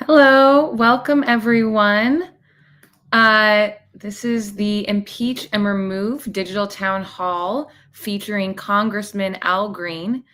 Hello, welcome everyone. This is the Impeach and Remove Digital Town Hall featuring Congressman Al Green.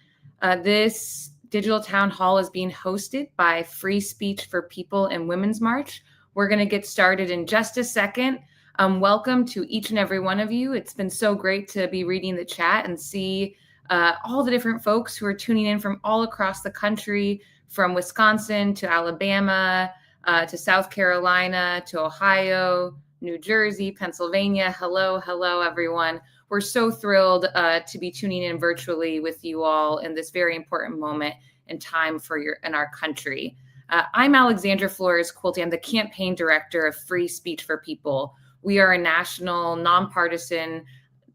This digital town hall is being hosted by Free Speech for People and Women's March. We're going to get started in just a second. Welcome to each and every one of you. It's been so great to be reading the chat and see all the different folks who are tuning in from all across the country, from Wisconsin to Alabama, to South Carolina, to Ohio, New Jersey, Pennsylvania. Hello, everyone. We're so thrilled to be tuning in virtually with you all in this very important moment in time in our country. I'm Alexandra Flores-Quilty. I'm the campaign director of Free Speech for People. We are a national, nonpartisan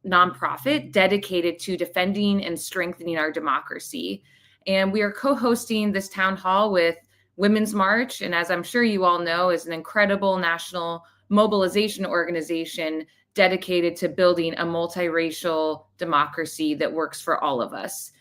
nonprofit dedicated to defending and strengthening our democracy. And we are co-hosting this town hall with Women's March, and as I'm sure you all know, is an incredible national mobilization organization dedicated to building a multiracial democracy that works for all of us.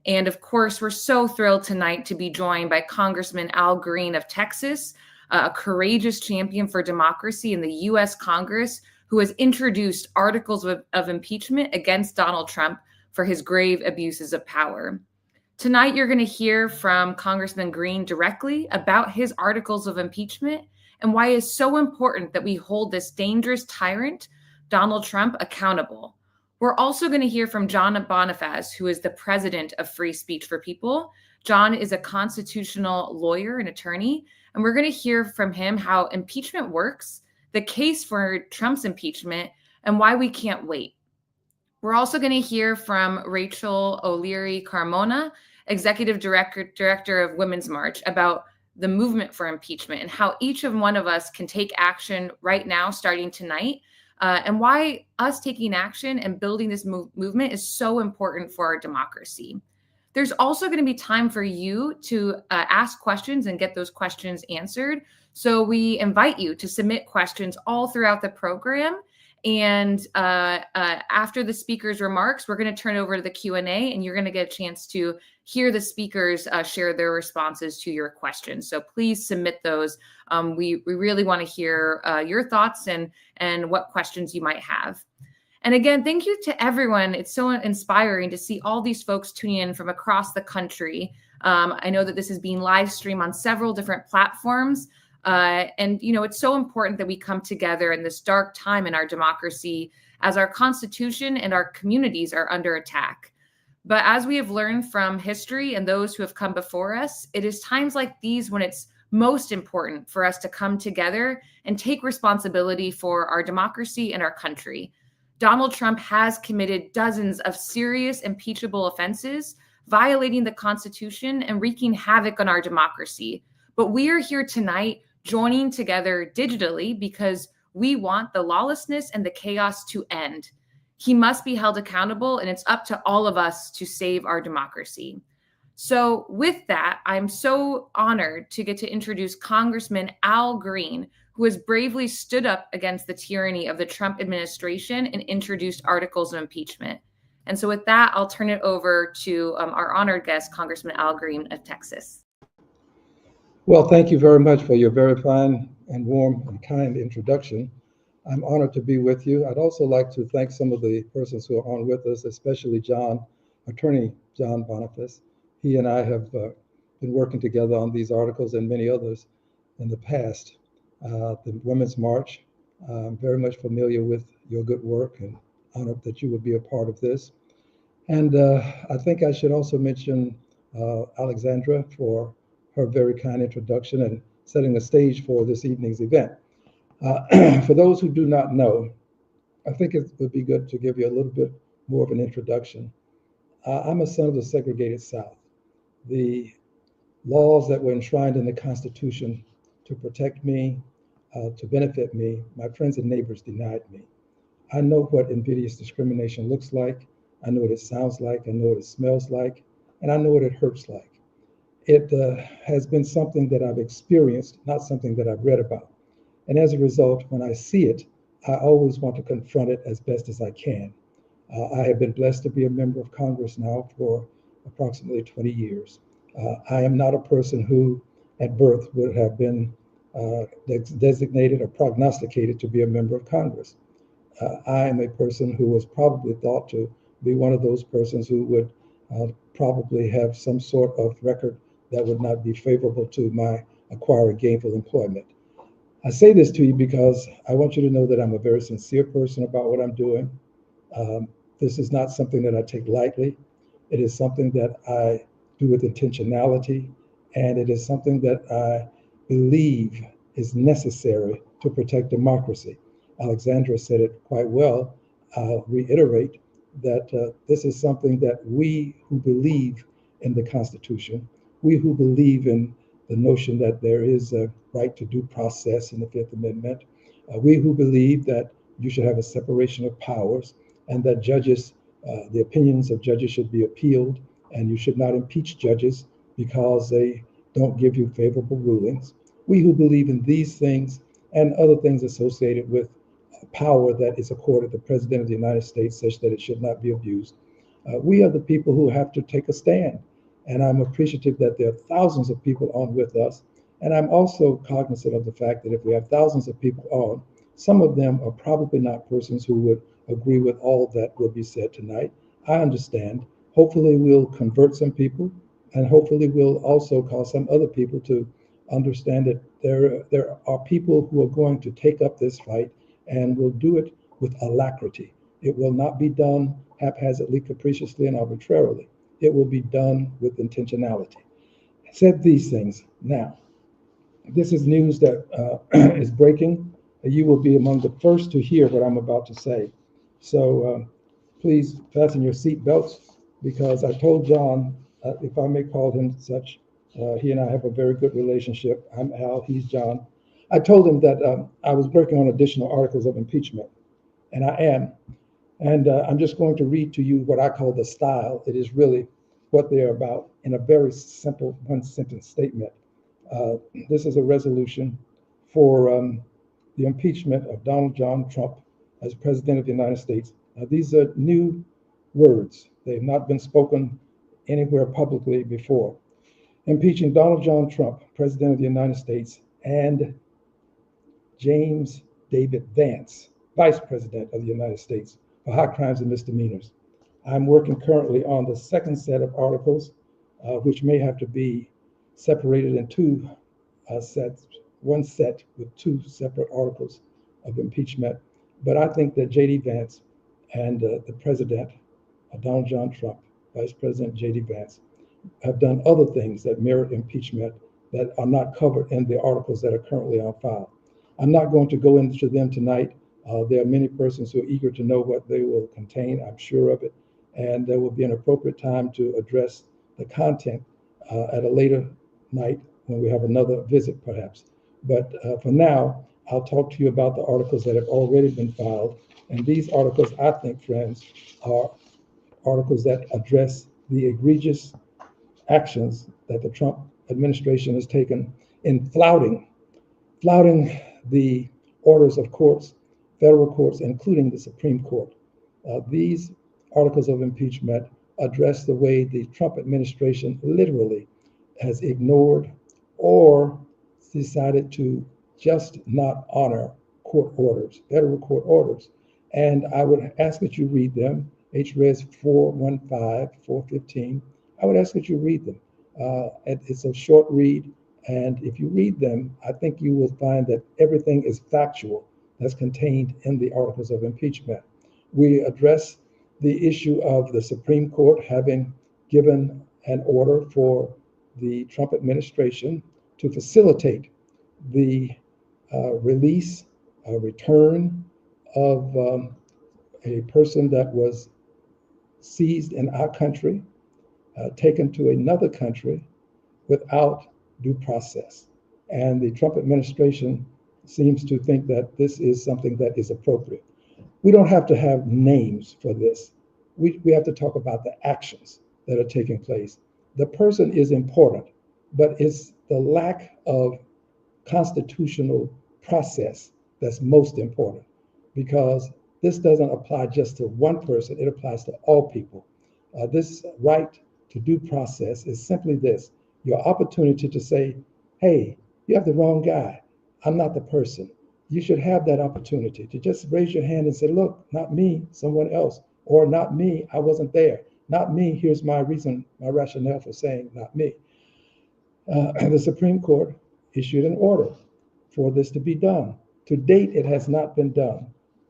And of course, we're so thrilled tonight to be joined by Congressman Al Green of Texas, a courageous champion for democracy in the U.S. Congress, who has introduced articles of impeachment against Donald Trump for his grave abuses of power. Tonight, you're going to hear from Congressman Green directly about his articles of impeachment and why it's so important that we hold this dangerous tyrant, Donald Trump, accountable. We're also going to hear from John Bonifaz, who is the president of Free Speech for People. John is a constitutional lawyer and attorney, and we're going to hear from him how impeachment works, the case for Trump's impeachment, and why we can't wait. We're also going to hear from Rachel O'Leary-Carmona, Executive Director of Women's March, about the movement for impeachment and how each of one of us can take action right now, starting tonight, and why us taking action and building this movement is so important for our democracy. There's also going to be time for you to ask questions and get those questions answered. So we invite you to submit questions all throughout the program. And after the speaker's remarks, we're going to turn over to the Q&A, and you're going to get a chance to hear the speakers share their responses to your questions. So please submit those. We really want to hear your thoughts and what questions you might have. And again, thank you to everyone. It's so inspiring to see all these folks tuning in from across the country. I know that this is being live streamed on several different platforms. And it's so important that we come together in this dark time in our democracy as our Constitution and our communities are under attack. But as we have learned from history and those who have come before us, it is times like these when it's most important for us to come together and take responsibility for our democracy and our country. Donald Trump has committed dozens of serious impeachable offenses, violating the Constitution and wreaking havoc on our democracy. But we are here tonight joining together digitally because we want the lawlessness and the chaos to end. He must be held accountable, and it's up to all of us to save our democracy. So with that, I'm so honored to get to introduce Congressman Al Green, who has bravely stood up against the tyranny of the Trump administration and introduced articles of impeachment. And so with that, I'll turn it over to our honored guest, Congressman Al Green of Texas. Well, thank you very much for your very fine and warm and kind introduction. I'm honored to be with you. I'd also like to thank some of the persons who are on with us, especially Attorney John Bonifaz. He and I have been working together on these articles and many others in the past. The Women's March, I'm very much familiar with your good work and honored that you would be a part of this. And I think I should also mention Alexandra for her very kind introduction and setting the stage for this evening's event. For those who do not know, I think it would be good to give you a little bit more of an introduction. I'm a son of the segregated South. The laws that were enshrined in the Constitution to protect me, to benefit me, my friends and neighbors denied me. I know what invidious discrimination looks like. I know what it sounds like. I know what it smells like. And I know what it hurts like. It has been something that I've experienced, not something that I've read about. And as a result, when I see it, I always want to confront it as best as I can. I have been blessed to be a member of Congress now for approximately 20 years. I am not a person who at birth would have been designated or prognosticated to be a member of Congress. I am a person who was probably thought to be one of those persons who would probably have some sort of record that would not be favorable to my acquiring gainful employment. I say this to you because I want you to know that I'm a very sincere person about what I'm doing. Um, this is not something that I take lightly. It is something that I do with intentionality, and it is something that I believe is necessary to protect democracy. Alexandra said it quite well. I'll reiterate that this is something that we who believe in the Constitution, we who believe in the notion that there is a right to due process in the Fifth Amendment, we who believe that you should have a separation of powers, and that judges, the opinions of judges should be appealed, and you should not impeach judges because they don't give you favorable rulings. We who believe in these things and other things associated with power that is accorded the President of the United States such that it should not be abused. We are the people who have to take a stand. And I'm appreciative that there are thousands of people on with us. And I'm also cognizant of the fact that if we have thousands of people on, some of them are probably not persons who would agree with all that will be said tonight. I understand. Hopefully, we'll convert some people, and hopefully, we'll also cause some other people to understand that there are people who are going to take up this fight and will do it with alacrity. It will not be done haphazardly, capriciously, and arbitrarily. It will be done with intentionality. I said these things. Now, this is news that is breaking. You will be among the first to hear what I'm about to say. So please fasten your seat belts, because I told John, if I may call him such, he and I have a very good relationship. I'm Al, he's John. I told him that I was working on additional articles of impeachment, and I am. And I'm just going to read to you what I call the style. It is really what they're about in a very simple one sentence statement. Uh, this is a resolution for the impeachment of Donald John Trump as President of the United States. Now, these are new words. They've not been spoken anywhere publicly before. Impeaching Donald John Trump, President of the United States, and James David Vance, Vice President of the United States, for high crimes and misdemeanors. I'm working currently on the second set of articles, which may have to be separated in two sets, one set with two separate articles of impeachment. But I think that J.D. Vance and the President, Donald John Trump, Vice President J.D. Vance, have done other things that merit impeachment that are not covered in the articles that are currently on file. I'm not going to go into them tonight. There are many persons who are eager to know what they will contain, I'm sure of it, and there will be an appropriate time to address the content at a later night when we have another visit, perhaps. But for now, I'll talk to you about the articles that have already been filed. And these articles, I think, friends, are articles that address the egregious actions that the Trump administration has taken in flouting the orders of courts, federal courts, including the Supreme Court. These articles of impeachment address the way the Trump administration literally has ignored or decided to just not honor court orders, federal court orders. And I would ask that you read them, HRES 415, 415. I would ask that you read them. It's a short read, and if you read them, I think you will find that everything is factual that's contained in the articles of impeachment. We address the issue of the Supreme Court having given an order for the Trump administration to facilitate the release, return of a person that was seized in our country, taken to another country without due process. And the Trump administration seems to think that this is something that is appropriate. We don't have to have names for this. We have to talk about the actions that are taking place. The person is important, but it's the lack of constitutional process that's most important, because this doesn't apply just to one person, it applies to all people. This right to due process is simply this: your opportunity to say, hey, you have the wrong guy. I'm not the person. You should have that opportunity to just raise your hand and say, look, not me, someone else, or not me, I wasn't there. Not me, here's my reason, my rationale for saying not me. And the Supreme Court issued an order for this to be done. To date, it has not been done.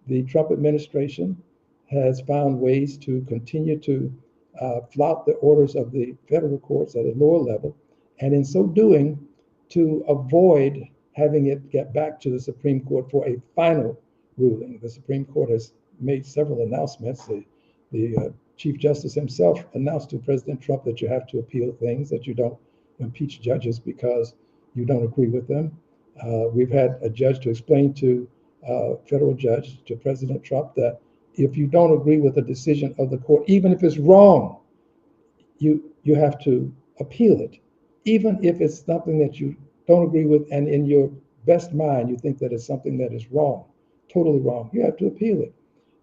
The Trump administration has found ways to continue to flout the orders of the federal courts at a lower level, and in so doing, to avoid having it get back to the Supreme Court for a final ruling. The Supreme Court has made several announcements. The Chief Justice himself announced to President Trump that you have to appeal things, that you don't impeach judges because you don't agree with them. We've had a judge to explain to federal judge, to President Trump, that if you don't agree with a decision of the court, even if it's wrong, you have to appeal it, even if it's something that you don't agree with, and in your best mind you think that it's something that is wrong, totally wrong. You have to appeal it.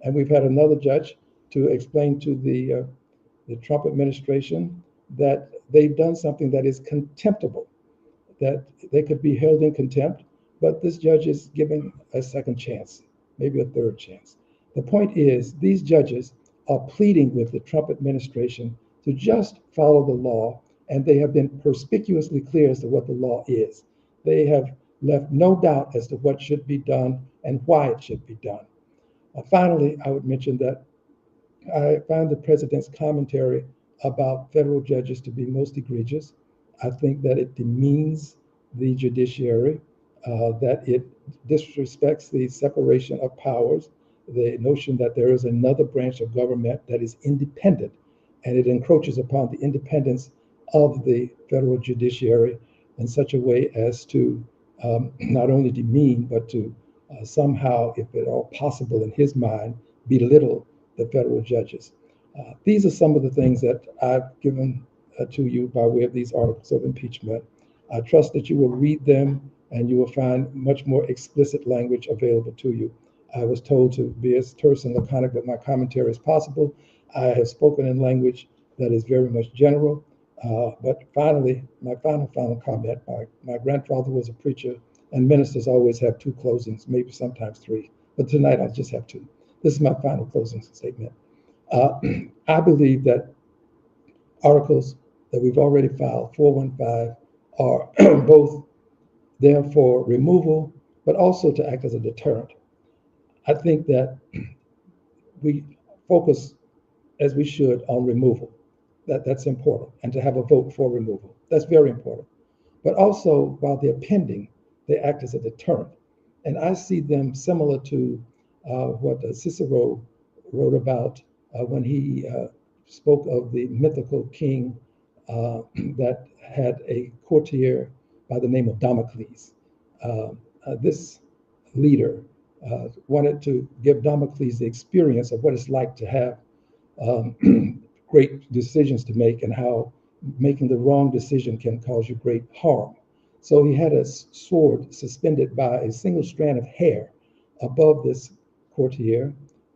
And we've had another judge to explain to the Trump administration that they've done something that is contemptible, that they could be held in contempt, but this judge is giving a second chance, maybe a third chance. The point is, these judges are pleading with the Trump administration to just follow the law, and they have been perspicuously clear as to what the law is. They have left no doubt as to what should be done and why it should be done. Finally, I would mention that I found the president's commentary about federal judges to be most egregious. I think that it demeans the judiciary, that it disrespects the separation of powers, the notion that there is another branch of government that is independent, and it encroaches upon the independence of the federal judiciary in such a way as to not only demean, but to somehow, if at all possible in his mind, belittle the federal judges. These are some of the things that I've given to you by way of these articles of impeachment. I trust that you will read them and you will find much more explicit language available to you. I was told to be as terse and laconic with my commentary as possible. I have spoken in language that is very much general. But finally, my final comment, my grandfather was a preacher, and ministers always have two closings, maybe sometimes three. But tonight I'll just have two. This is my final closing statement. I believe that articles that we've already filed, 415, are both there for removal, but also to act as a deterrent. I think that we focus, as we should, on removal. That's important, and to have a vote for removal. That's very important. But also, while they're pending, they act as a deterrent. And I see them similar to what Cicero wrote about when he spoke of the mythical king that had a courtier by the name of Damocles. This leader wanted to give Damocles the experience of what it's like to have great decisions to make, and how making the wrong decision can cause you great harm. So he had a sword suspended by a single strand of hair above this courtier,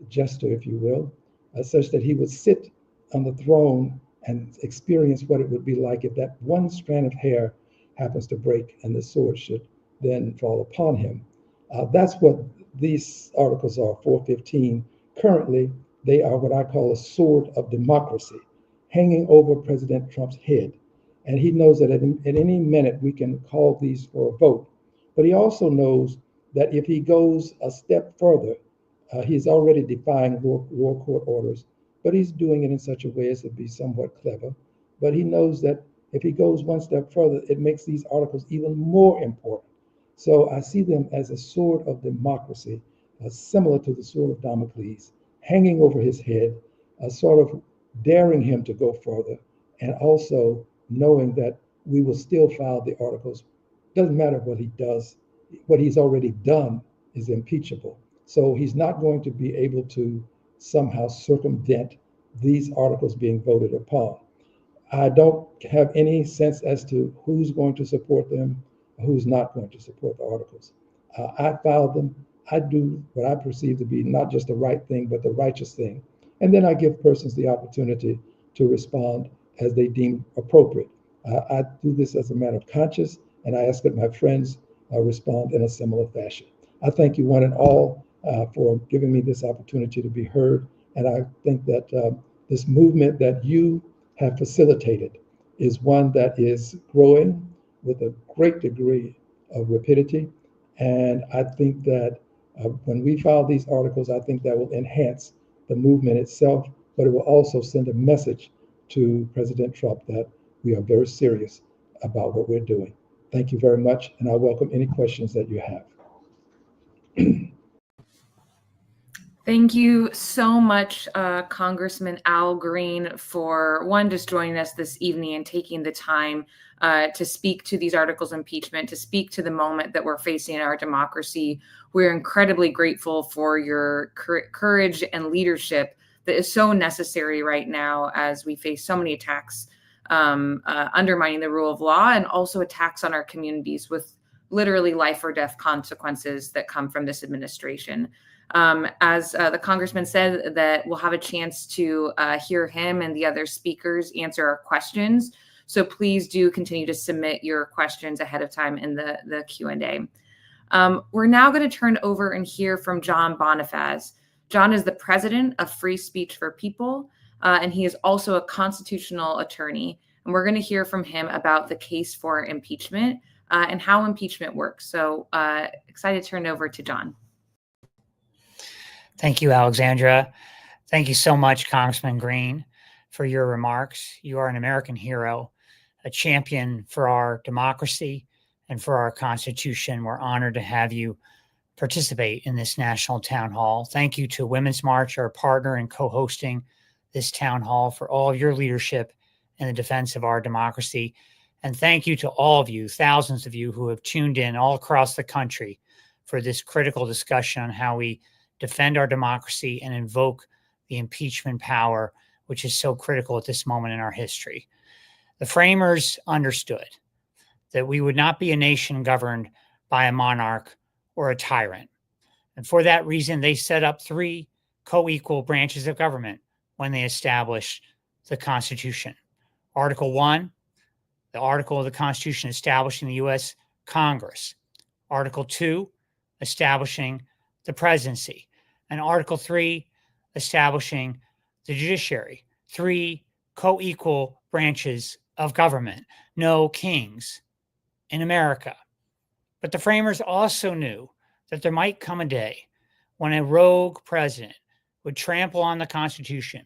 jester, if you will, such that he would sit on the throne and experience what it would be like if that one strand of hair happens to break and the sword should then fall upon him. That's what these articles are, 415. Currently, they are what I call a sword of democracy, hanging over President Trump's head. And he knows that at any minute we can call these for a vote. But he also knows that if he goes a step further, he's already defying war court orders, but he's doing it in such a way as to be somewhat clever. But he knows that if he goes one step further, it makes these articles even more important. So I see them as a sword of democracy, similar to the sword of Damocles, hanging over his head, sort of daring him to go further, and also knowing that we will still file the articles. Doesn't matter what he does, what he's already done is impeachable. So he's not going to be able to somehow circumvent these articles being voted upon. I don't have any sense as to who's going to support them, who's not going to support the articles. I filed them. I do what I perceive to be not just the right thing, but the righteous thing. And then I give persons the opportunity to respond as they deem appropriate. I do this as a matter of conscience, and I ask that my friends respond in a similar fashion. I thank you one and all for giving me this opportunity to be heard, and I think that this movement that you have facilitated is one that is growing with a great degree of rapidity, and I think that when we file these articles, I think that will enhance the movement itself, but it will also send a message to President Trump that we are very serious about what we're doing. Thank you very much, and I welcome any questions that you have. Thank you so much, Congressman Al Green, for just joining us this evening and taking the time to speak to these articles of impeachment, to speak to the moment that we're facing in our democracy. We're incredibly grateful for your courage and leadership that is so necessary right now as we face so many attacks undermining the rule of law, and also attacks on our communities with literally life or death consequences that come from this administration. As the congressman said, that we'll have a chance to hear him and the other speakers answer our questions. So please do continue to submit your questions ahead of time in the Q&A. We're now going to turn over and hear from John Bonifaz. John is the president of Free Speech for People, and he is also a constitutional attorney. And we're going to hear from him about the case for impeachment and how impeachment works. So excited to turn it over to John. Thank you, Alexandra. Thank you so much, Congressman Green, for your remarks. You are an American hero, a champion for our democracy and for our Constitution. We're honored to have you participate in this national town hall. Thank you to Women's March, our partner in co-hosting this town hall, for all of your leadership in the defense of our democracy. And thank you to all of you, thousands of you who have tuned in all across the country for this critical discussion on how we defend our democracy and invoke the impeachment power, which is so critical at this moment in our history. The framers understood that we would not be a nation governed by a monarch or a tyrant. And for that reason, they set up three co-equal branches of government when they established the Constitution. Article 1, the article of the Constitution establishing the U.S. Congress. Article 2, establishing the presidency. And Article 3, establishing the judiciary. Three co-equal branches of government. No kings in America. But the framers also knew that there might come a day when a rogue president would trample on the Constitution,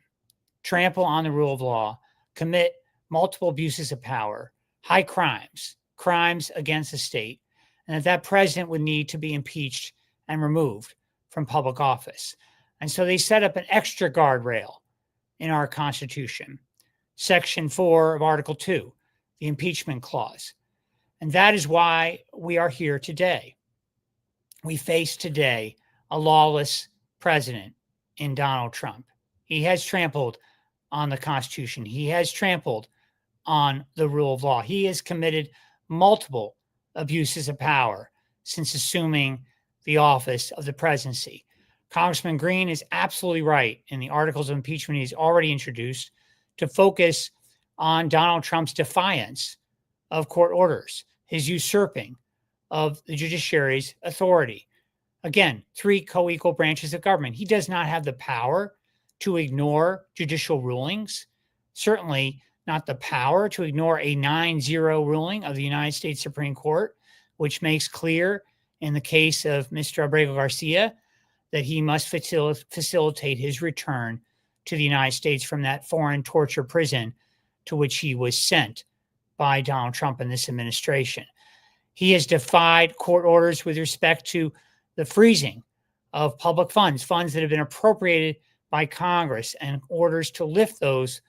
trample on the rule of law, commit multiple abuses of power, high crimes, crimes against the state, and that president would need to be impeached and removed from public office. And so they set up an extra guardrail in our Constitution, Section 4 of Article 2, the impeachment clause. And that is why we are here today. We face today a lawless president in Donald Trump. He has trampled on the Constitution. He has trampled on the rule of law. He has committed multiple abuses of power since assuming the office of the presidency. Congressman Green is absolutely right in the articles of impeachment he's already introduced to focus on Donald Trump's defiance of court orders, his usurping of the judiciary's authority. Again, three co-equal branches of government. He does not have the power to ignore judicial rulings, certainly not the power to ignore a 9-0 ruling of the United States Supreme Court, which makes clear in the case of Mr. Abrego Garcia that he must facilitate his return to the United States from that foreign torture prison to which he was sent by Donald Trump and this administration. He has defied court orders with respect to the freezing of public funds, funds that have been appropriated by Congress, and orders to lift those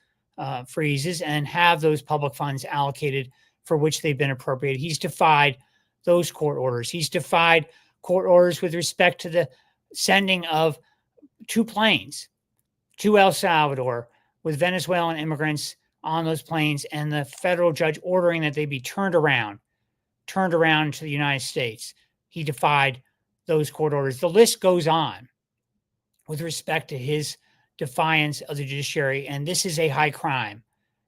freezes and have those public funds allocated for which they've been appropriated. He's defied those court orders. He's defied court orders with respect to the sending of two planes to El Salvador with Venezuelan immigrants on those planes, and the federal judge ordering that they be turned around to the United States. He defied those court orders. The list goes on with respect to his defiance of the judiciary, and this is a high crime,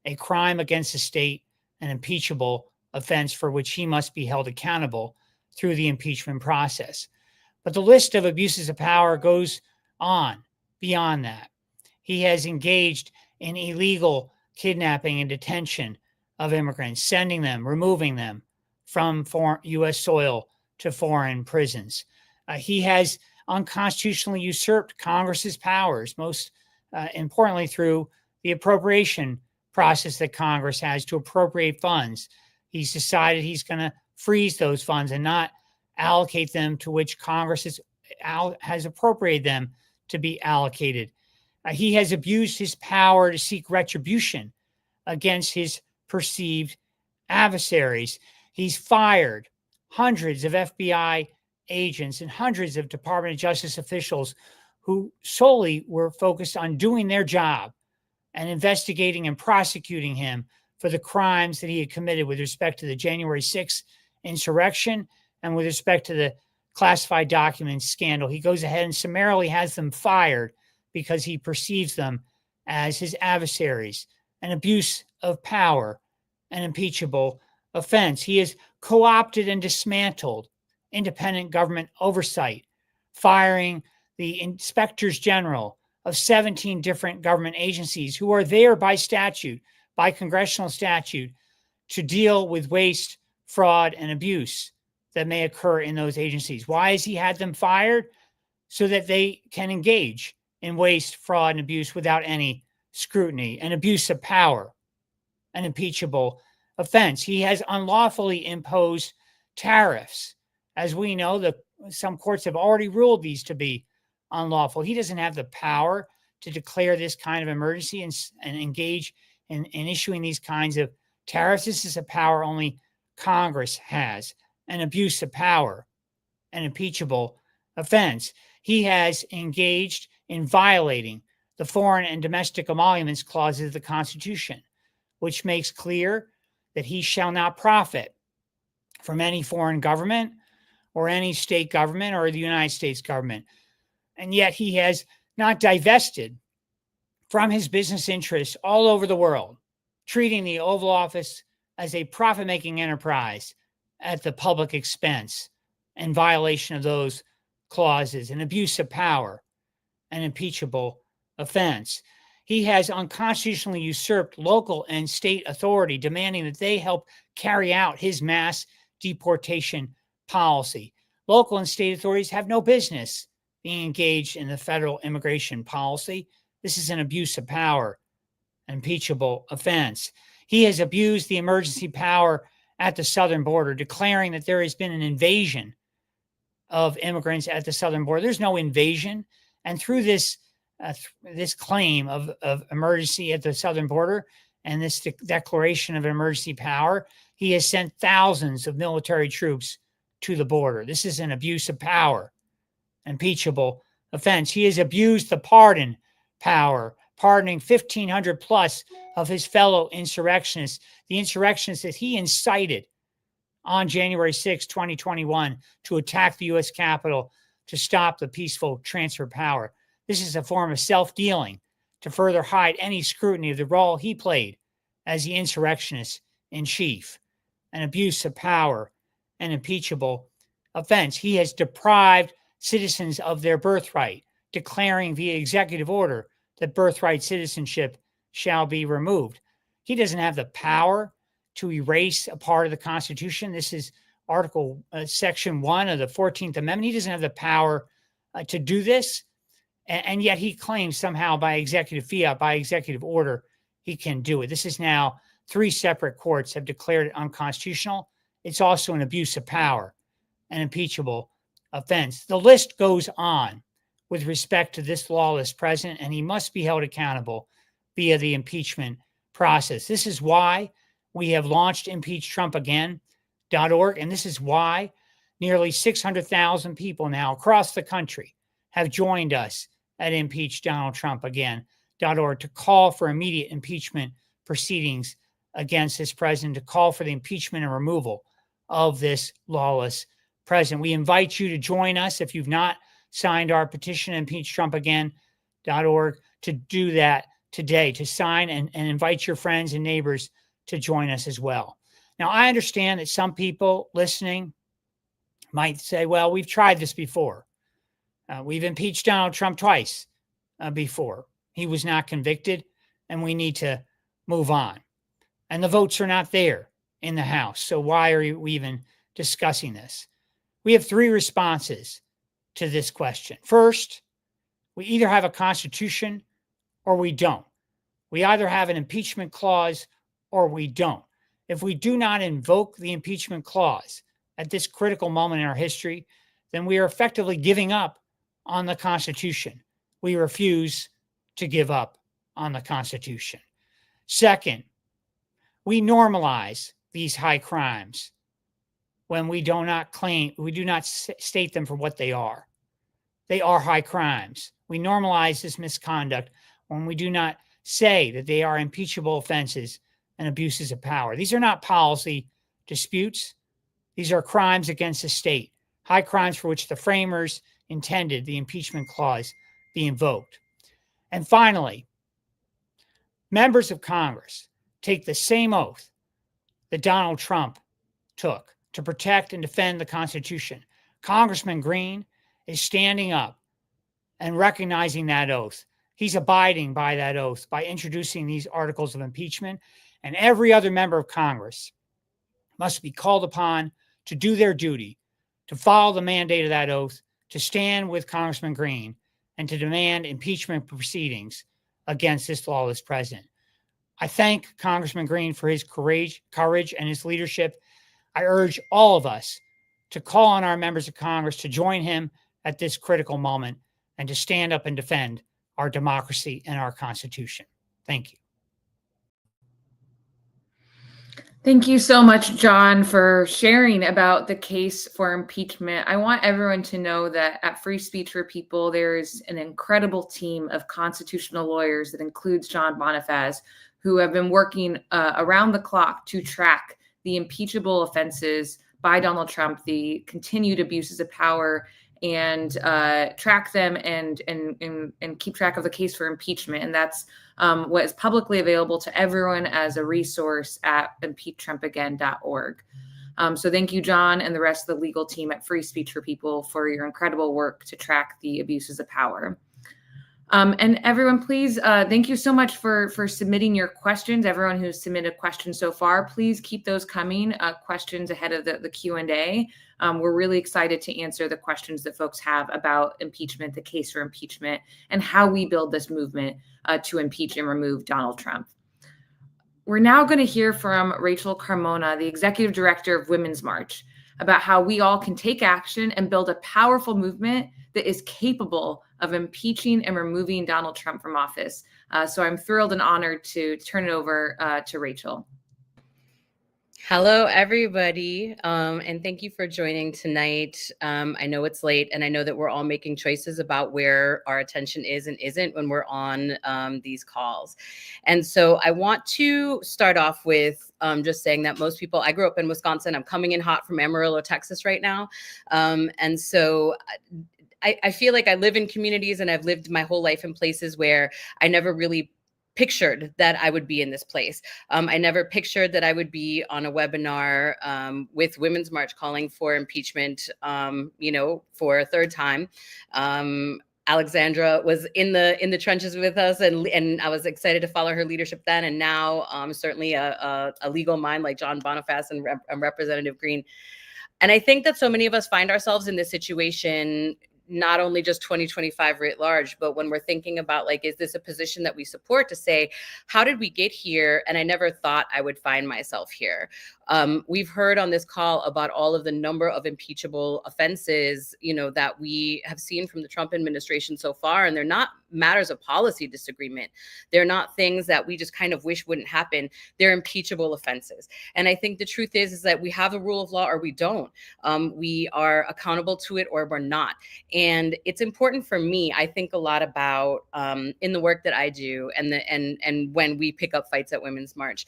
a crime against the state, and impeachable offense for which he must be held accountable through the impeachment process. But the list of abuses of power goes on beyond that. He has engaged in illegal kidnapping and detention of immigrants, sending them, removing them from U.S. soil to foreign prisons. He has unconstitutionally usurped Congress's powers, most importantly through the appropriation process that Congress has to appropriate funds. He's decided he's going to freeze those funds and not allocate them to which Congress has appropriated them to be allocated. He has abused his power to seek retribution against his perceived adversaries. He's fired hundreds of FBI agents and hundreds of Department of Justice officials who solely were focused on doing their job and investigating and prosecuting him for the crimes that he had committed with respect to the January 6th insurrection and with respect to the classified documents scandal. He goes ahead and summarily has them fired because he perceives them as his adversaries, an abuse of power, an impeachable offense. He has co-opted and dismantled independent government oversight, firing the inspectors general of 17 different government agencies who are there by statute, by congressional statute, to deal with waste, fraud, and abuse that may occur in those agencies. Why has he had them fired? So that they can engage in waste, fraud, and abuse without any scrutiny, an abuse of power, an impeachable offense. He has unlawfully imposed tariffs. As we know, some courts have already ruled these to be unlawful. He doesn't have the power to declare this kind of emergency and engage in issuing these kinds of tariffs. This is a power only Congress has, an abuse of power, an impeachable offense. He has engaged in violating the foreign and domestic emoluments clauses of the Constitution, which makes clear that he shall not profit from any foreign government or any state government or the United States government. And yet he has not divested from his business interests all over the world, treating the Oval Office as a profit-making enterprise at the public expense in violation of those clauses, an abuse of power, an impeachable offense. He has unconstitutionally usurped local and state authority, demanding that they help carry out his mass deportation policy. Local and state authorities have no business being engaged in the federal immigration policy. This is an abuse of power, an impeachable offense. He has abused the emergency power at the southern border, declaring that there has been an invasion of immigrants at the southern border. There's no invasion. And through this claim of emergency at the southern border and this declaration of emergency power, he has sent thousands of military troops to the border. This is an abuse of power, impeachable offense. He has abused the pardon power, pardoning 1,500 plus of his fellow insurrectionists, the insurrectionists that he incited on January 6, 2021, to attack the U.S. Capitol to stop the peaceful transfer of power. This is a form of self-dealing to further hide any scrutiny of the role he played as the insurrectionist in chief, an abuse of power, an impeachable offense. He has deprived citizens of their birthright, declaring via executive order that birthright citizenship shall be removed. He doesn't have the power to erase a part of the Constitution. This is Section 1 of the 14th Amendment. He doesn't have the power to do this. And yet he claims somehow by executive fiat, by executive order, he can do it. This is now 3 separate courts have declared it unconstitutional. It's also an abuse of power, an impeachable offense. The list goes on with respect to this lawless president, and he must be held accountable via the impeachment process. This is why we have launched impeachtrumpagain.org, and this is why nearly 600,000 people now across the country have joined us at impeachdonaldtrumpagain.org to call for immediate impeachment proceedings against this president, to call for the impeachment and removal of this lawless president. We invite you to join us if you've not signed our petition at impeachtrumpagain.org to do that today, to sign and invite your friends and neighbors to join us as well. Now, I understand that some people listening might say, well, we've tried this before. We've impeached Donald Trump twice before. He was not convicted, and we need to move on. And the votes are not there in the House. So why are we even discussing this? We have three responses to this question. First, we either have a constitution or we don't. We either have an impeachment clause or we don't. If we do not invoke the impeachment clause at this critical moment in our history, then we are effectively giving up on the Constitution. We refuse to give up on the Constitution. Second, we normalize these high crimes when we do not state them for what they are. They are high crimes. We normalize this misconduct when we do not say that they are impeachable offenses and abuses of power. These are not policy disputes. These are crimes against the state, high crimes for which the framers intended the impeachment clause be invoked. And finally, members of Congress take the same oath that Donald Trump took to protect and defend the Constitution. Congressman Green is standing up and recognizing that oath. He's abiding by that oath by introducing these articles of impeachment, and every other member of Congress must be called upon to do their duty, to follow the mandate of that oath, to stand with Congressman Green, and to demand impeachment proceedings against this lawless president. I thank Congressman Green for his courage, and his leadership. I urge all of us to call on our members of Congress to join him at this critical moment and to stand up and defend our democracy and our Constitution. Thank you. Thank you so much, John, for sharing about the case for impeachment. I want everyone to know that at Free Speech for People, there is an incredible team of constitutional lawyers that includes John Bonifaz, who have been working around the clock to track the impeachable offenses by Donald Trump, the continued abuses of power, and track them and keep track of the case for impeachment. And that's what is publicly available to everyone as a resource at impeachtrumpagain.org. So thank you, John, and the rest of the legal team at Free Speech for People for your incredible work to track the abuses of power. And everyone, please, thank you so much for submitting your questions. Everyone who's submitted questions so far, please keep those coming, questions ahead of the Q&A. We're really excited to answer the questions that folks have about impeachment, the case for impeachment, and how we build this movement to impeach and remove Donald Trump. We're now going to hear from Rachel Carmona, the Executive Director of Women's March, about how we all can take action and build a powerful movement that is capable of impeaching and removing Donald Trump from office. So I'm thrilled and honored to turn it over to Rachel. Hello, everybody, and thank you for joining tonight. I know it's late, and I know that we're all making choices about where our attention is and isn't when we're on these calls. And so I want to start off with just saying that most people, I grew up in Wisconsin. I'm coming in hot from Amarillo, Texas right now. And so I feel like I live in communities, and I've lived my whole life in places where I never really pictured that I would be in this place. I never pictured that I would be on a webinar with Women's March calling for impeachment, for a third time. Alexandra was in the trenches with us, and I was excited to follow her leadership then. And now certainly a legal mind like John Bonifaz and Representative Green. And I think that so many of us find ourselves in this situation, not only just 2025 writ large, but when we're thinking about, like, is this a position that we support, to say, how did we get here? And I never thought I would find myself here. We've heard on this call about all of the number of impeachable offenses, that we have seen from the Trump administration so far. And they're not matters of policy disagreement. They're not things that we just kind of wish wouldn't happen. They're impeachable offenses. And I think the truth is that we have a rule of law or we don't. We are accountable to it or we're not. And it's important for me. I think a lot about in the work that I do and when we pick up fights at Women's March,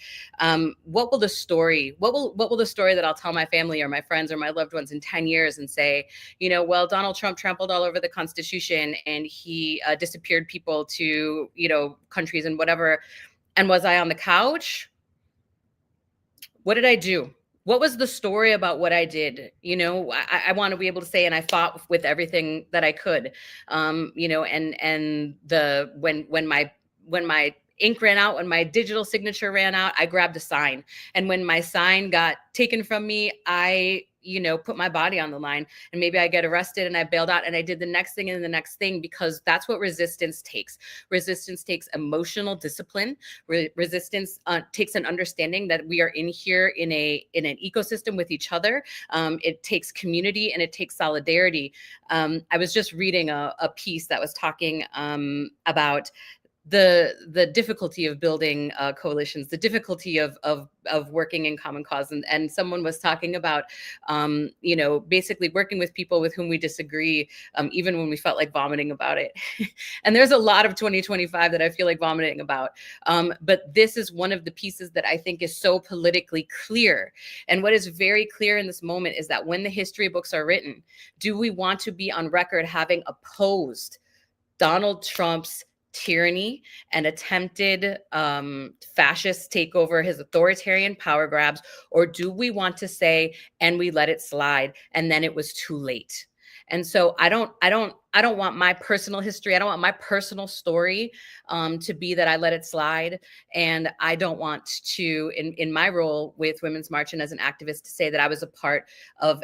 what will the story that I'll tell my family or my friends or my loved ones in 10 years and say, well, Donald Trump trampled all over the Constitution and he disappeared people to, countries and whatever. And was I on the couch? What did I do? what was the story about what I did? You know, I want to be able to say, and I fought with everything that I could, you know, and when my ink ran out, when my digital signature ran out, I grabbed a sign. And when my sign got taken from me, I, you know, put my body on the line, and maybe I get arrested and I bailed out and I did the next thing and the next thing, because that's what resistance takes. Resistance takes emotional discipline. Resistance takes an understanding that we are in here in an ecosystem with each other. It takes community and it takes solidarity. I was just reading a piece that was talking about the difficulty of building coalitions, the difficulty of working in common cause, and someone was talking about you know, basically working with people with whom we disagree, even when we felt like vomiting about it. And there's a lot of 2025 that I feel like vomiting about, but this is one of the pieces that I think is so politically clear. And what is very clear in this moment is that when the history books are written, do we want to be on record having opposed Donald Trump's tyranny and attempted fascist takeover, his authoritarian power grabs, or do we want to say, and we let it slide, and then it was too late? And so I don't want my personal history, I don't want my personal story to be that I let it slide. And I don't want to, in my role with Women's March and as an activist, to say that I was a part of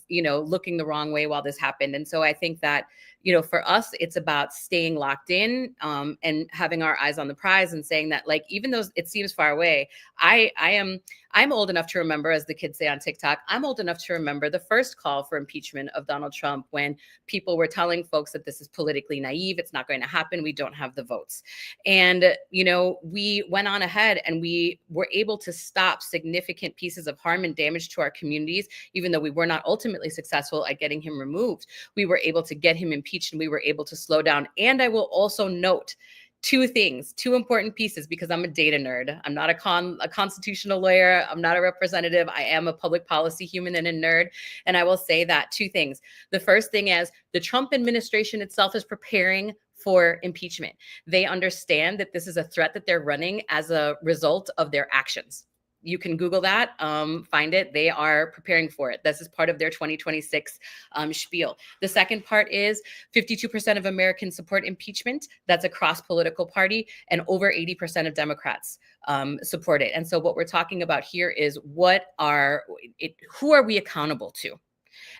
you know, looking the wrong way while this happened. And so I think that, you know, for us, it's about staying locked in and having our eyes on the prize and saying that, like, even though it seems far away, I'm old enough to remember, as the kids say on TikTok, I'm old enough to remember the first call for impeachment of Donald Trump, when people were telling folks that this is politically naive, it's not going to happen, we don't have the votes. And, you know, we went on ahead and we were able to stop significant pieces of harm and damage to our communities, even though we were not ultimately successful at getting him removed. We were able to get him impeached, and we were able to slow down. And I will also note two things, two important pieces, because I'm a data nerd. I'm not a constitutional lawyer. I'm not a representative. I am a public policy human and a nerd. And I will say that two things. The first thing is the Trump administration itself is preparing for impeachment. They understand that this is a threat that they're running as a result of their actions. You can Google that, find it. They are preparing for it. This is part of their 2026 spiel. The second part is 52% of Americans support impeachment. That's across political party, and over 80% of Democrats support it. And so what we're talking about here is who are we accountable to?